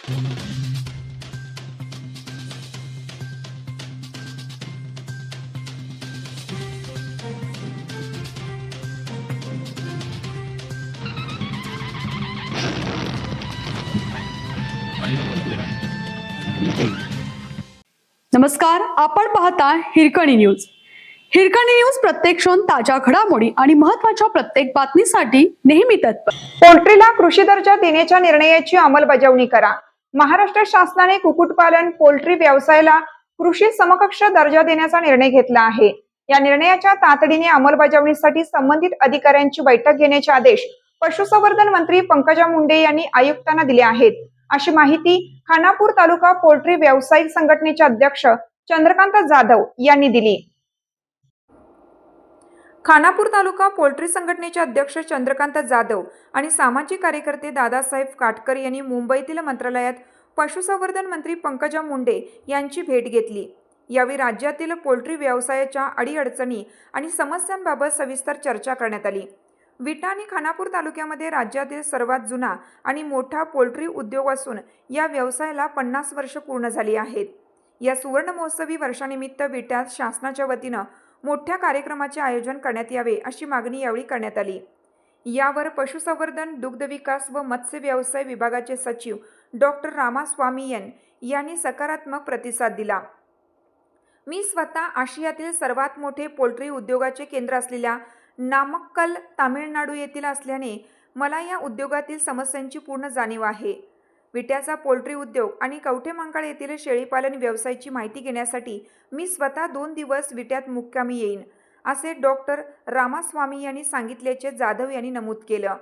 नमस्कार, आपण पाहता हिरकणी न्यूज. हिरकणी न्यूज प्रत्येक क्षण ताज्या घडामोडी आणि महत्त्वाच्या प्रत्येक बातमीसाठी नेहमी तत्पर. पोल्ट्रीला कृषी दर्जा देण्याच्या निर्णयाची अंमलबजावणी करा. महाराष्ट्र शासनाने कुक्कुटपालन पोल्ट्री व्यवसायाला कृषी समकक्ष दर्जा देण्याचा निर्णय घेतला आहे. या निर्णयाच्या तातडीने अंमलबजावणीसाठी संबंधित अधिकाऱ्यांची बैठक घेण्याचे आदेश पशुसंवर्धन मंत्री पंकजा मुंडे यांनी आयुक्तांना दिले आहेत, अशी माहिती खानापूर तालुका पोल्ट्री व्यावसायिक संघटनेचे अध्यक्ष चंद्रकांत जाधव यांनी दिली. खानापूर तालुका पोल्ट्री संघटनेचे अध्यक्ष चंद्रकांत जाधव आणि सामाजिक कार्यकर्ते दादासाहेब काटकर यांनी मुंबईतील मंत्रालयात पशुसंवर्धन मंत्री पंकजा मुंडे यांची भेट घेतली. यावेळी राज्यातील पोल्ट्री व्यवसायाच्या अडीअडचणी आणि समस्यांबाबत सविस्तर चर्चा करण्यात आली. विटा आणि खानापूर तालुक्यामध्ये राज्यातील सर्वात जुना आणि मोठा पोल्ट्री उद्योग असून या व्यवसायाला 50 वर्ष पूर्ण झाली आहेत. या सुवर्ण महोत्सवी वर्षानिमित्त विट्यात शासनाच्या वतीनं मोठ्या कार्यक्रमाचे आयोजन करण्यात यावे अशी मागणी यावेळी करण्यात आली. यावर पशुसंवर्धन, दुग्धविकास व मत्स्य व्यवसाय विभागाचे सचिव डॉक्टर रामास्वामीयन यांनी सकारात्मक प्रतिसाद दिला. मी स्वतः आशियातील सर्वात मोठे पोल्ट्री उद्योगाचे केंद्र असलेल्या नामक्कल, तामिळनाडू येथील असल्याने मला या उद्योगातील समस्यांची पूर्ण जाणीव आहे. विट्याचा पोल्ट्री उद्योग आणि कवठेमहांकाळ येथील शेळीपालन व्यवसायाची माहिती घेण्यासाठी मी स्वतः 2 दिवस विट्यात मुक्कामी येईन, असे डॉक्टर रामास्वामी यांनी सांगितल्याचे जाधव यांनी नमूद केलं.